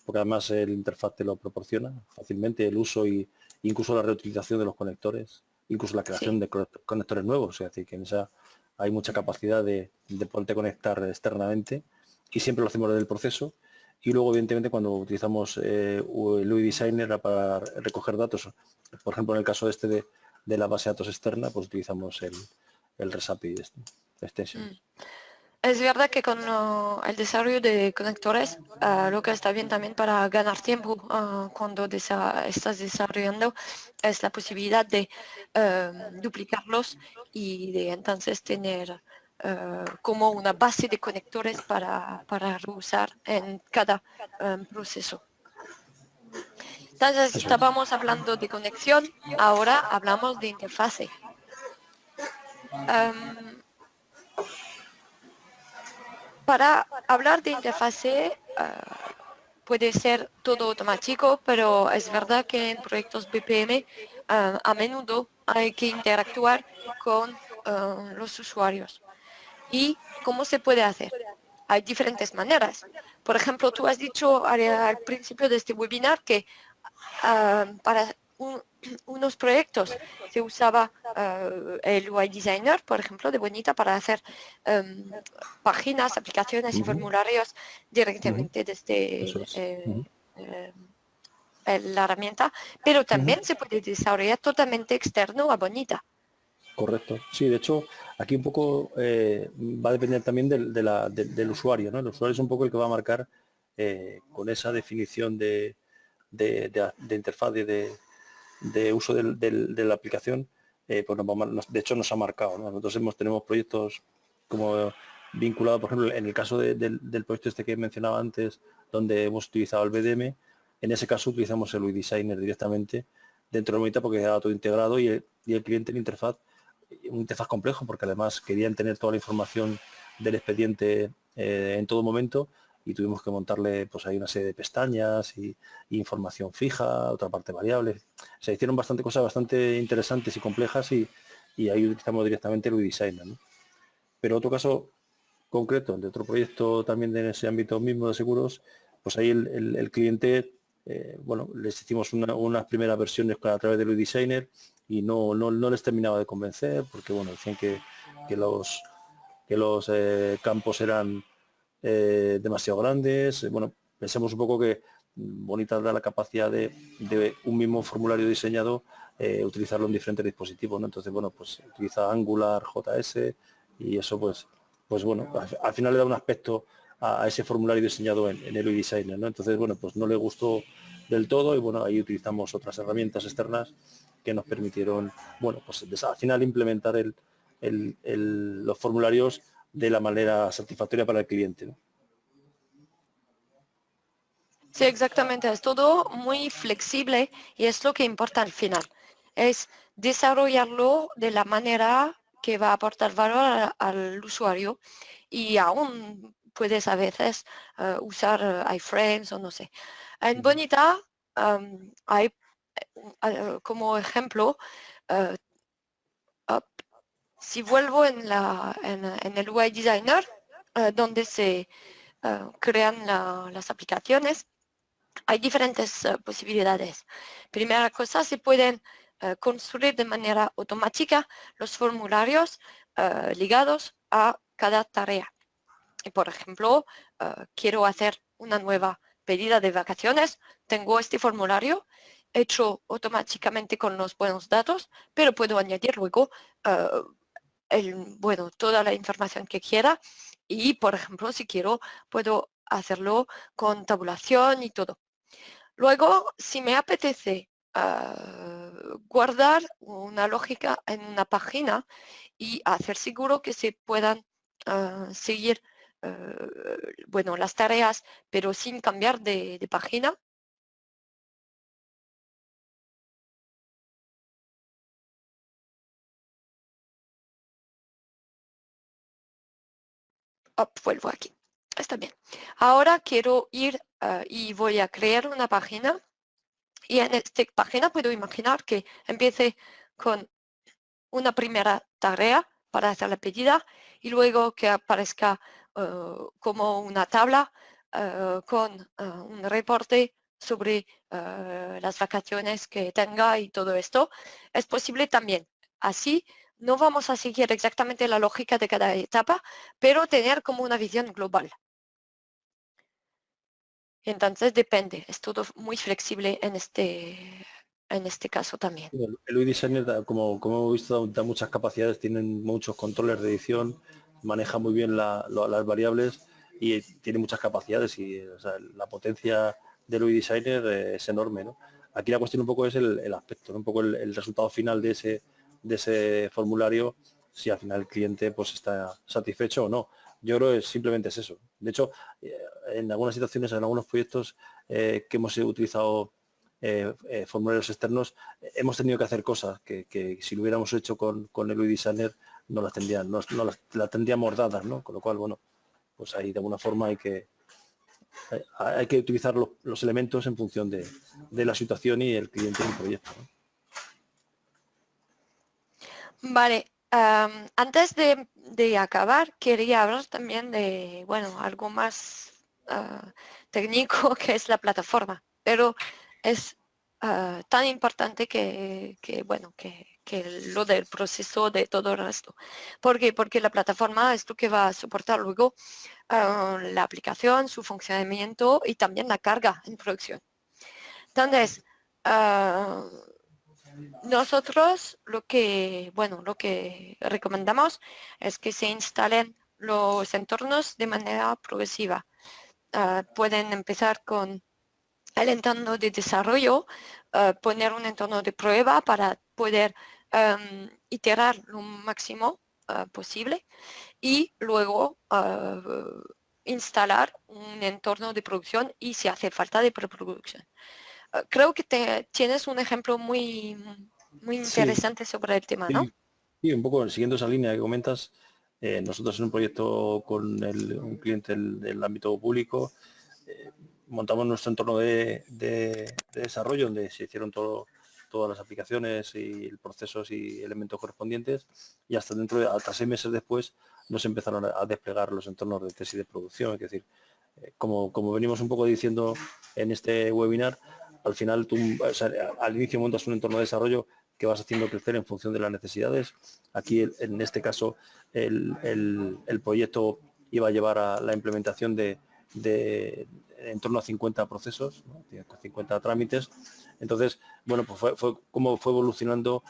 Speaker 2: porque además el interfaz te lo proporciona fácilmente, el uso y incluso la reutilización de los conectores, incluso la creación
Speaker 1: Sí.
Speaker 2: de conectores nuevos, es decir, que en esa hay mucha capacidad de poderte conectar externamente y siempre lo hacemos desde el proceso. Y luego, evidentemente, cuando utilizamos el UI Designer para recoger datos, por ejemplo, en el caso este de la base de datos externa, pues utilizamos el REST API Extensions.
Speaker 1: Mm. Es verdad que con el desarrollo de conectores, lo que está bien también para ganar tiempo cuando estás desarrollando es la posibilidad de duplicarlos y de entonces tener como una base de conectores para reusar en cada proceso. Entonces
Speaker 2: Eso es.
Speaker 1: estábamos hablando de conexión, ahora hablamos de interfase. Em, para hablar de interfase, puede ser todo automático, pero es verdad que en proyectos BPM a menudo hay que interactuar con los usuarios. ¿Y cómo se puede hacer? Hay diferentes maneras. Por ejemplo, tú has dicho al principio de este webinar que para unos proyectos se usaba el UI Designer, por ejemplo, de Bonita para hacer páginas, aplicaciones y
Speaker 2: Ujú,
Speaker 1: formularios
Speaker 2: ujú.
Speaker 1: directamente desde
Speaker 2: Eso es. Ujú,
Speaker 1: eh, la herramienta, pero
Speaker 2: ujú.
Speaker 1: también se puede desarrollar totalmente externo a Bonita.
Speaker 2: Correcto. Sí, de hecho, aquí un poco va a depender también del usuario, ¿no? El usuario es un poco el que va a marcar con esa definición de interfaz de uso de la aplicación, pues de hecho nos ha marcado, ¿no? Nosotros tenemos proyectos como vinculados, por ejemplo, en el caso del proyecto este que mencionaba antes, donde hemos utilizado el BDM, en ese caso utilizamos el UI Designer directamente dentro de Bonita porque era todo integrado y el cliente en interfaz, un interfaz complejo porque además querían tener toda la información del expediente en todo momento y tuvimos que montarle pues ahí una serie de pestañas y información fija, otra parte variable. Se hicieron bastante cosas bastante interesantes y complejas y ahí utilizamos directamente el UI Designer, ¿no? Pero otro caso concreto de otro proyecto también en ese ámbito mismo de seguros, pues ahí el cliente, bueno, les hicimos unas primeras versiones a través del UI Designer y no les terminaba de convencer porque, bueno, decían que los, que los campos eran demasiado grandes. Bueno, pensemos un poco que Bonita da la capacidad de un mismo formulario diseñado utilizarlo en diferentes dispositivos, ¿no? Entonces, bueno, pues utiliza Angular, JS y eso pues bueno, al final le da un aspecto a ese formulario diseñado en el Designer, ¿no? Entonces, bueno, pues no le gustó del todo y bueno, ahí utilizamos otras herramientas externas que nos permitieron, bueno, pues al final implementar los formularios de la manera satisfactoria para el cliente, ¿no?
Speaker 1: Sí, exactamente. Es todo muy flexible y es lo que importa al final. Es desarrollarlo de la manera que va a aportar valor al usuario y aún puedes a veces usar iframes o no sé. En Bonita hay como ejemplo, eh, up, si vuelvo en el UI Designer, donde se crean las aplicaciones, hay diferentes posibilidades. Primera cosa, se pueden construir de manera automática los formularios ligados a cada tarea. Y, por ejemplo, quiero hacer una nueva pedida de vacaciones, tengo este formulario hecho automáticamente con los buenos datos, pero puedo añadir luego toda la información que quiera y, por ejemplo, si quiero, puedo hacerlo con tabulación y todo. Luego, si me apetece guardar una lógica en una página y hacer seguro que se puedan seguir las tareas, pero sin cambiar de página, vuelvo aquí. Está bien. Ahora quiero ir y voy a crear una página. Y en esta página puedo imaginar que empiece con una primera tarea para hacer la pedida y luego que aparezca como una tabla con un reporte sobre las vacaciones que tenga y todo esto. Es posible también. Así no vamos a seguir exactamente la lógica de cada etapa, pero tener como una visión global. Entonces depende, es todo muy flexible en este caso también.
Speaker 2: El UI Designer, como hemos visto, da muchas capacidades, tienen muchos controles de edición, maneja muy bien las variables y tiene muchas capacidades y o sea, la potencia del UI Designer es enorme, ¿no? Aquí la cuestión un poco es el aspecto, ¿no? Un poco el resultado final de ese formulario, si al final el cliente pues está satisfecho o no. Yo creo que simplemente es eso. De hecho, en algunas situaciones, en algunos proyectos que hemos utilizado formularios externos, hemos tenido que hacer cosas que si lo hubiéramos hecho con el UI Designer no las tendríamos dadas, ¿no? Con lo cual, bueno, pues ahí de alguna forma hay que utilizar los elementos en función de la situación y el cliente del proyecto, ¿no?
Speaker 1: Vale, antes de acabar, quería hablar también de, algo más técnico que es la plataforma, pero es tan importante que lo del proceso de todo el resto. ¿Por qué? Porque la plataforma es lo que va a soportar luego la aplicación, su funcionamiento y también la carga en producción. Entonces, nosotros lo que recomendamos es que se instalen los entornos de manera progresiva. Pueden empezar con el entorno de desarrollo, poner un entorno de prueba para poder iterar lo máximo posible y luego instalar un entorno de producción y si hace falta de preproducción. Creo que tienes un ejemplo muy
Speaker 2: Sí,
Speaker 1: interesante sobre el tema, ¿no?
Speaker 2: sí, sí, un poco siguiendo esa línea que comentas, nosotros en un proyecto con un cliente del ámbito público, montamos nuestro entorno de desarrollo donde se hicieron todas las aplicaciones y procesos y elementos correspondientes y hasta 6 meses después nos empezaron a desplegar los entornos de test y de producción. Es decir, como venimos un poco diciendo en este webinar, al final tú al inicio montas un entorno de desarrollo que vas haciendo crecer en función de las necesidades. Aquí en este caso el proyecto iba a llevar a la implementación de en torno a 50 procesos, ¿no? 50 trámites. Entonces, bueno, pues fue como fue evolucionando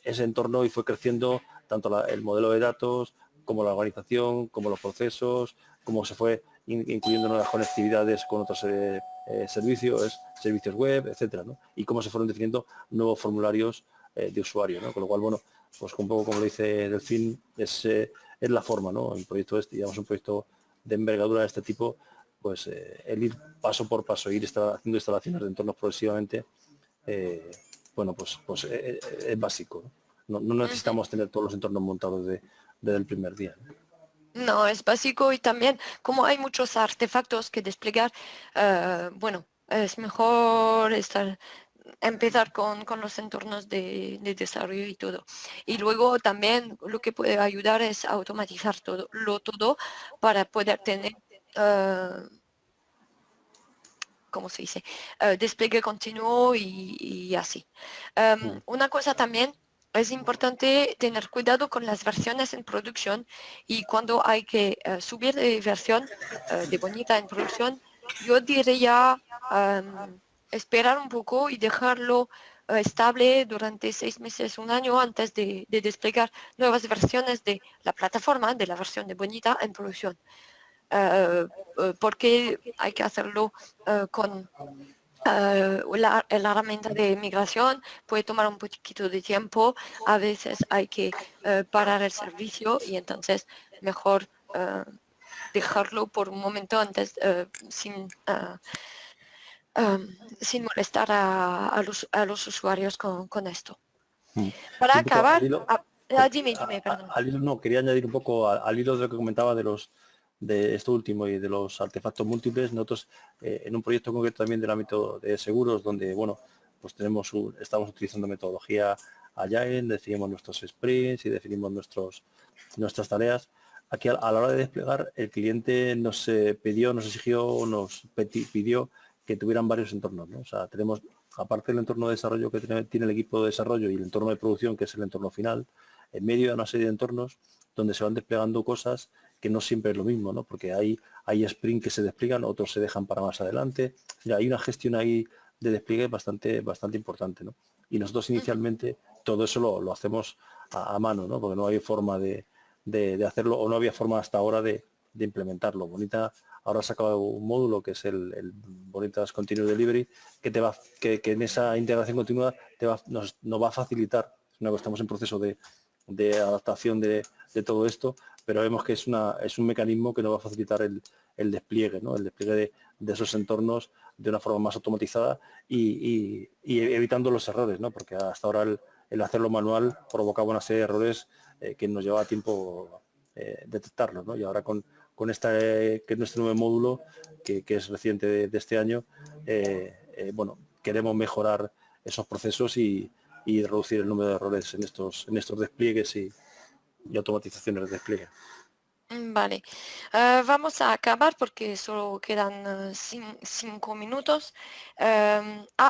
Speaker 2: ese entorno y fue creciendo tanto el modelo de datos como la organización, como los procesos, como se fue incluyendo nuevas conectividades con otros servicios web, etcétera, ¿no? Y cómo se fueron definiendo nuevos formularios de usuario, ¿no? Con lo cual, bueno, pues un poco como lo dice Delfín, es la forma, ¿no? Un proyecto digamos, un proyecto de envergadura de este tipo, pues el ir paso por paso, ir haciendo instalaciones de entornos progresivamente, bueno, pues es básico, ¿no? No
Speaker 1: Ujú.
Speaker 2: necesitamos tener todos los entornos montados desde el primer día, ¿no?
Speaker 1: No, es básico y también como hay muchos artefactos que desplegar, bueno, es mejor empezar con los entornos de desarrollo y todo. Y luego también lo que puede ayudar es automatizar todo para poder tener, eh, ¿cómo se dice? Despliegue continuo y así.
Speaker 2: Mm.
Speaker 1: Una cosa también es importante tener cuidado con las versiones en producción y cuando hay que subir de versión de bonita en producción, yo diría esperar un poco y dejarlo estable durante 6 meses, un año antes de desplegar nuevas versiones de la plataforma, de la versión de bonita en producción. Porque hay que hacerlo con la herramienta de migración, puede tomar un poquito de tiempo, a veces hay que parar el servicio y entonces mejor dejarlo por un momento antes sin molestar a los usuarios con esto.
Speaker 2: Mm.
Speaker 1: Para
Speaker 2: Y un poco al
Speaker 1: acabar,
Speaker 2: hilo,
Speaker 1: dime, perdón.
Speaker 2: al hilo, no, quería añadir un poco al hilo de lo que comentaba de esto último y de los artefactos múltiples. Nosotros en un proyecto concreto también del ámbito de seguros, donde bueno, pues estamos utilizando metodología Agile, definimos nuestros sprints y definimos nuestras tareas. Aquí a la hora de desplegar, el cliente nos pidió que tuvieran varios entornos, ¿no? O sea, tenemos, aparte del entorno de desarrollo que tiene el equipo de desarrollo y el entorno de producción, que es el entorno final, en medio de una serie de entornos donde se van desplegando cosas que no siempre es lo mismo, ¿no? Porque hay sprint que se despliegan, otros se dejan para más adelante. O sea, hay una gestión ahí de despliegue bastante importante, ¿no? Y nosotros
Speaker 1: Ujú.
Speaker 2: inicialmente todo eso lo hacemos a mano, ¿no? Porque no hay forma de hacerlo, o no había forma hasta ahora de implementarlo. Bonita ahora ha sacado un módulo que es el Bonitas Continuous Delivery, que en esa integración continua nos va a facilitar. Estamos en proceso de adaptación de todo esto, pero vemos que es un mecanismo que nos va a facilitar el despliegue, ¿no? El despliegue de esos entornos de una forma más automatizada y evitando los errores, ¿no? Porque hasta ahora el hacerlo manual provocaba una serie de errores que nos llevaba tiempo detectarlos, ¿no? Y ahora con que es nuestro nuevo módulo, que es reciente de este año, bueno, queremos mejorar esos procesos y reducir el número de errores en estos despliegues y automatizaciones de despliegue.
Speaker 1: Vale. Vamos a acabar porque solo quedan 5 minutos.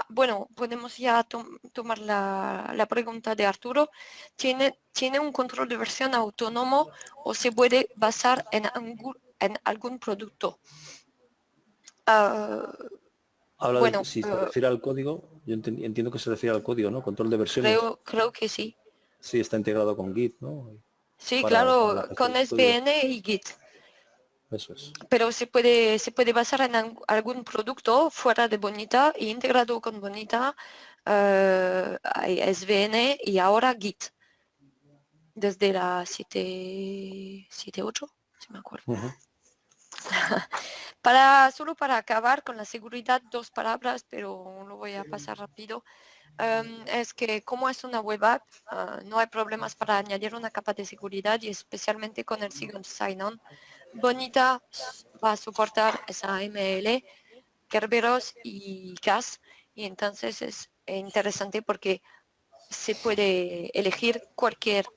Speaker 1: Bueno, podemos ya tomar la pregunta de Arturo. ¿Tiene un control de versión autónomo o se puede basar en algún producto? Ah,
Speaker 2: Habla
Speaker 1: bueno,
Speaker 2: si se refiere al código, yo entiendo que se refiere al código, ¿no? Control de versiones.
Speaker 1: creo que sí.
Speaker 2: Sí, está integrado con Git, ¿no?
Speaker 1: Sí,
Speaker 2: Para la
Speaker 1: claro,
Speaker 2: gestión
Speaker 1: con
Speaker 2: del código.
Speaker 1: SVN y Git.
Speaker 2: Eso es.
Speaker 1: Pero se puede basar en algún producto fuera de Bonita e integrado con Bonita, hay SVN y ahora Git, desde la 7.8, si me acuerdo.
Speaker 2: Ujú.
Speaker 1: Solo para acabar con la seguridad, dos palabras, pero lo voy a pasar rápido. Es que como es una web app, no hay problemas para añadir una capa de seguridad y especialmente con el Single Sign-On. Bonita va a soportar SAML, Kerberos y CAS y entonces es interesante porque se puede elegir cualquier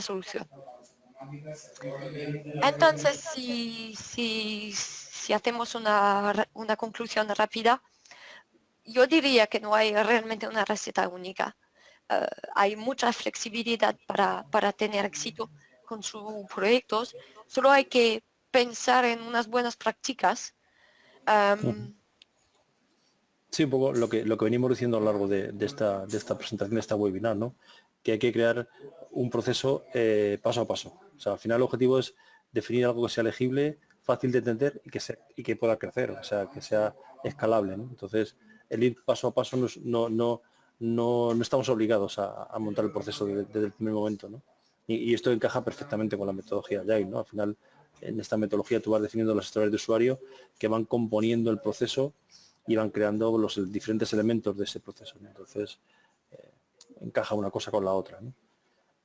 Speaker 1: solución. Entonces, si hacemos una conclusión rápida, yo diría que no hay realmente una receta única. Hay mucha flexibilidad para tener éxito con sus proyectos. Solo hay que pensar en unas buenas prácticas.
Speaker 2: Ujú.
Speaker 1: Am,
Speaker 2: Sí, un poco lo que venimos diciendo a lo largo de esta presentación, de esta webinar, ¿no? Que hay que crear un proceso paso a paso. O sea, al final el objetivo es definir algo que sea legible, fácil de entender y que pueda crecer, o sea, que sea escalable, ¿no? Entonces, el ir paso a paso no estamos obligados a montar el proceso desde el primer momento, ¿no? Y esto encaja perfectamente con la metodología Agile, ¿no? Al final, en esta metodología tú vas definiendo las historias de usuario que van componiendo el proceso y van creando los diferentes elementos de ese proceso, ¿no? Entonces, encaja una cosa con la otra, ¿no?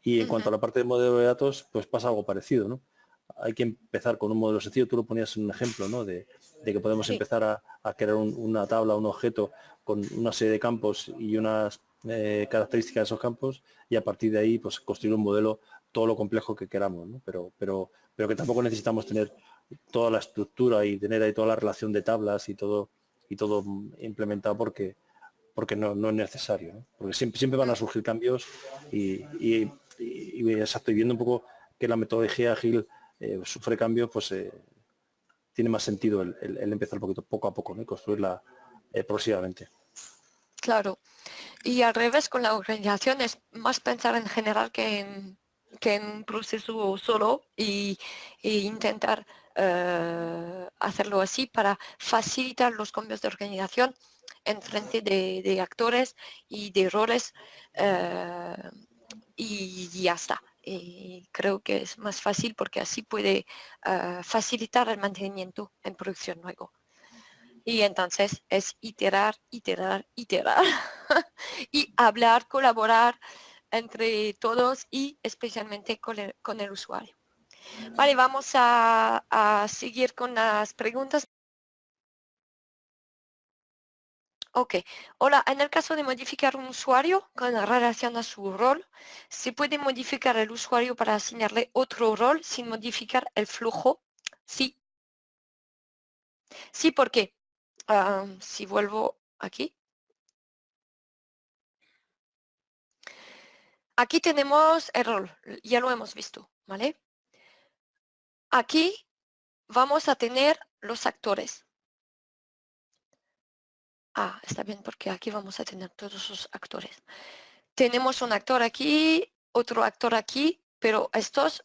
Speaker 2: Y en cuanto a la parte del modelo de datos, pues pasa algo parecido, ¿no? Hay que empezar con un modelo sencillo, tú lo ponías en un ejemplo, ¿no? De que podemos
Speaker 1: Sí,
Speaker 2: empezar a crear una tabla, un objeto con una serie de campos y unas características de esos campos y a partir de ahí pues construir un modelo todo lo complejo que queramos, ¿no? Pero que tampoco necesitamos tener toda la estructura y tener ahí toda la relación de tablas y todo implementado porque no es necesario, ¿no? Porque siempre van a surgir cambios y exacto, y viendo un poco que la metodología ágil sufre cambios, pues tiene más sentido el empezar un poquito poco a poco, ¿no? Y construirla progresivamente.
Speaker 1: claro. Y al revés, con la organización es más pensar en general que en un proceso solo y intentar hacerlo así para facilitar los cambios de organización en frente de actores y de roles eh, y ya está. Y creo que es más fácil porque así puede facilitar el mantenimiento en producción luego. Y entonces es iterar, iterar, iterar y hablar, colaborar entre todos y especialmente con el usuario. Vale, vamos a seguir con las preguntas. Ok, hola, en el caso de modificar un usuario con relación a su rol, ¿se puede modificar el usuario para asignarle otro rol sin modificar el flujo? Sí, sí, porque si vuelvo aquí. Aquí tenemos el rol, ya lo hemos visto, ¿vale? Aquí vamos a tener los actores. Ah, está bien porque aquí vamos a tener todos los actores. Tenemos un actor aquí, otro actor aquí, pero estos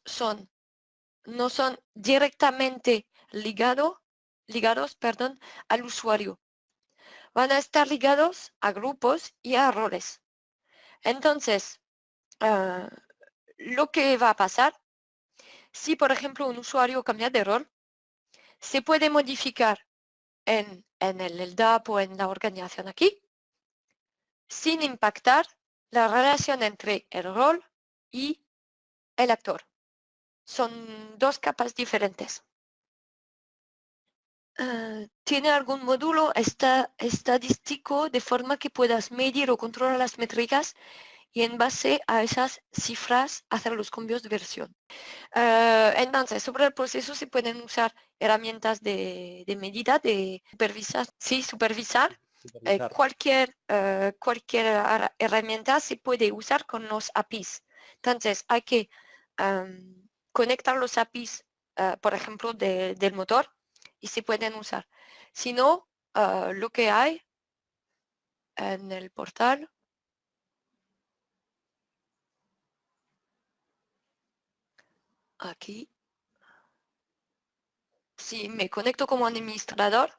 Speaker 1: no son directamente ligados, perdón, al usuario. Van a estar ligados a grupos y a roles. Entonces, ah, lo que va a pasar, si por ejemplo un usuario cambia de rol, se puede modificar en el DAP o en la organización aquí, sin impactar la relación entre el rol y el actor. Son dos capas diferentes. ¿Tiene algún módulo estadístico de forma que puedas medir o controlar las métricas y en base a esas cifras hacer los cambios de versión? Entonces, sobre el proceso se pueden usar herramientas de medida, de supervisar. Sí, supervisar.
Speaker 2: Supervisar.
Speaker 1: Cualquier herramienta se puede usar con los APIs. Entonces, hay que conectar los APIs, por ejemplo, del motor y se pueden usar. Si no, lo que hay en el portal, aquí, si me conecto como administrador,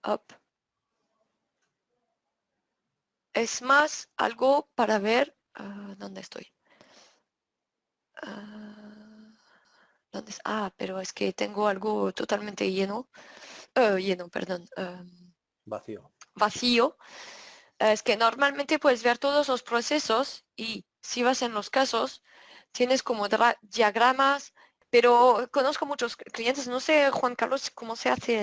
Speaker 1: up, es más algo para ver dónde estoy. Pero es que tengo algo totalmente perdón,
Speaker 2: Vacío.
Speaker 1: vacío. Es que normalmente puedes ver todos los procesos y si vas en los casos, tienes como diagramas, pero conozco muchos clientes, no sé, Juan Carlos, cómo se hace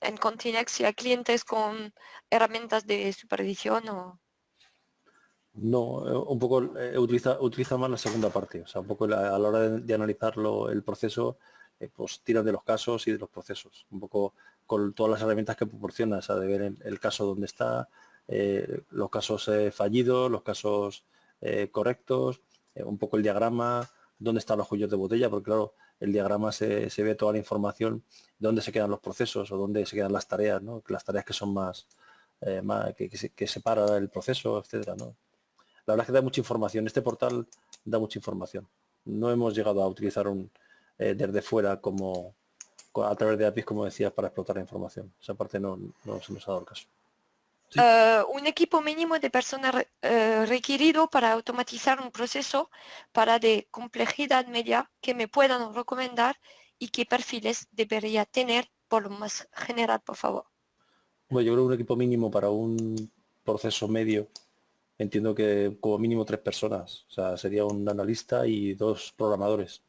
Speaker 1: en Continex, si hay clientes con herramientas de supervisión o...
Speaker 2: No, un poco utiliza más la segunda parte, o sea, un poco a la hora de analizarlo el proceso, pues tiran de los casos y de los procesos, un poco con todas las herramientas que proporciona, o sea, de ver el caso donde está, los casos fallidos, los casos correctos, un poco el diagrama, dónde están los cuellos de botella, porque claro, el diagrama se ve toda la información, dónde se quedan los procesos o dónde se quedan las tareas, ¿no? Las tareas que son más, que separa el proceso, etcétera, ¿no? La verdad es que da mucha información. Este portal da mucha información. no hemos llegado a utilizar desde fuera a través de APIs, como decías, para explotar la información. Esa parte no se nos ha dado el caso. Sí.
Speaker 1: Un equipo mínimo de personas requerido para automatizar un proceso para de complejidad media que me puedan recomendar y qué perfiles debería tener por lo más general, por favor.
Speaker 2: Bueno, yo creo que un equipo mínimo para un proceso medio, entiendo que como mínimo 3 personas. O sea, sería un analista y 2 programadores.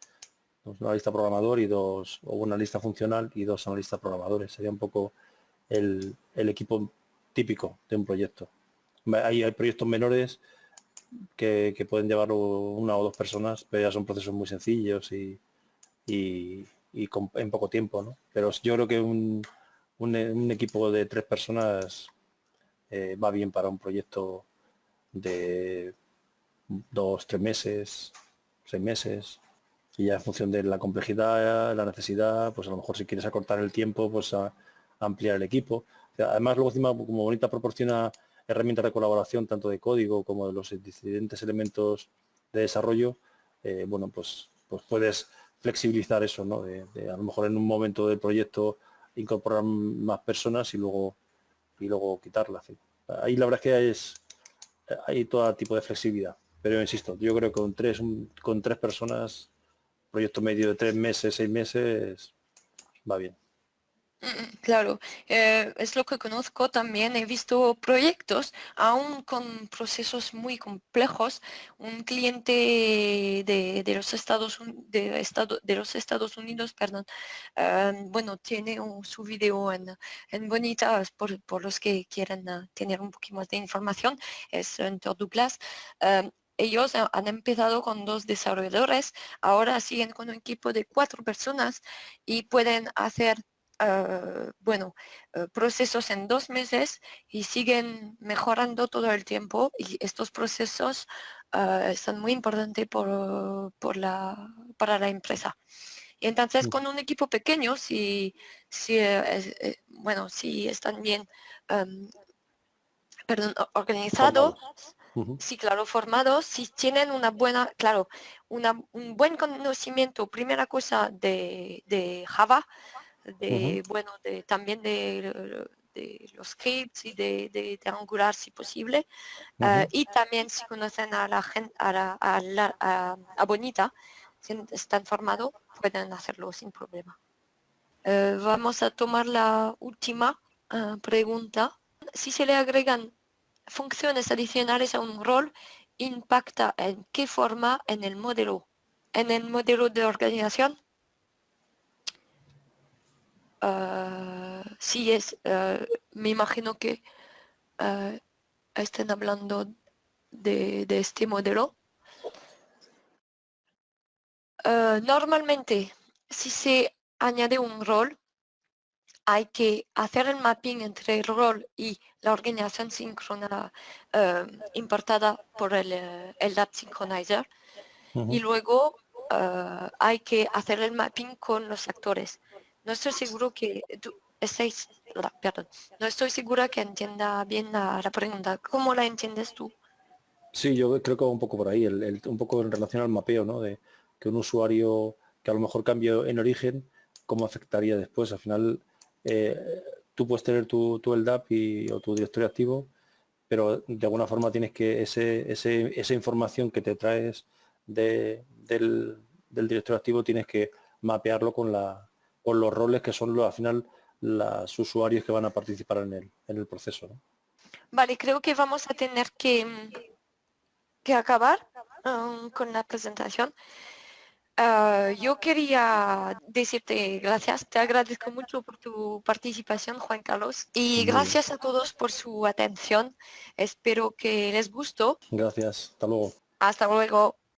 Speaker 2: Un analista programador o un analista funcional y 2 analistas programadores. Sería un poco el equipo típico de un proyecto. Hay proyectos menores que pueden llevar 1 o 2 personas, pero ya son procesos muy sencillos y en poco tiempo, ¿no? Pero yo creo que un equipo de 3 personas va bien para un proyecto de 2, 3 meses, 6 meses, y ya en función de la complejidad, la necesidad, pues a lo mejor si quieres acortar el tiempo, pues ampliar el equipo. Además, luego encima, como Bonita proporciona herramientas de colaboración, tanto de código como de los diferentes elementos de desarrollo, bueno, pues puedes flexibilizar eso, ¿no? De a lo mejor en un momento del proyecto incorporar más personas y luego quitarlas. ¿Sí? Ahí la verdad es que hay todo tipo de flexibilidad. Pero insisto, yo creo que con tres personas, proyecto medio de 3 meses, 6 meses, va bien.
Speaker 1: Claro, es lo que conozco también. He visto proyectos, aún con procesos muy complejos. Un cliente de los de los Estados Unidos, perdón, bueno, tiene su video en Bonita por los que quieren tener un poquito más de información. Es en Tor Douglas. Ellos han empezado con 2 desarrolladores, ahora siguen con un equipo de 4 personas y pueden hacer bueno, procesos en 2 meses y siguen mejorando todo el tiempo y estos procesos son muy importantes para la empresa. Y entonces con un equipo pequeño, bueno, si están bien organizados, sí, claro, formados, si tienen una buena, claro, un buen conocimiento, primera cosa de Java, bueno, también de los scripts y de Angular si posible, y también si conocen a la gente, a Bonita, si están formados, pueden hacerlo sin problema. Vamos a tomar la última pregunta. Si se le agregan funciones adicionales a un rol, ¿impacta en qué forma en el modelo? En el modelo de organización. Sí, me imagino que estén hablando de este modelo. Normalmente, si se añade un rol, hay que hacer el mapping entre el rol y la organización síncrona importada por el App Synchronizer. Y luego hay que hacer el mapping con los actores. No estoy seguro que perdón, no estoy segura que entienda bien la pregunta. ¿Cómo la entiendes tú?
Speaker 2: Sí, yo creo que va un poco por ahí, un poco en relación al mapeo, ¿no? De que un usuario que a lo mejor cambió en origen, ¿cómo afectaría después? Al final, tú puedes tener tu LDAP o tu directorio activo, pero de alguna forma tienes que esa información que te traes del directorio activo tienes que mapearlo con los roles que son al final los usuarios que van a participar en el proceso, ¿no?
Speaker 1: Vale, creo que vamos a tener que acabar con la presentación. Yo quería decirte gracias, te agradezco mucho por tu participación, Juan Carlos, y
Speaker 2: Muy bien.
Speaker 1: gracias a todos por su atención. Espero que les gustó.
Speaker 2: Gracias. Hasta luego.
Speaker 1: Hasta luego.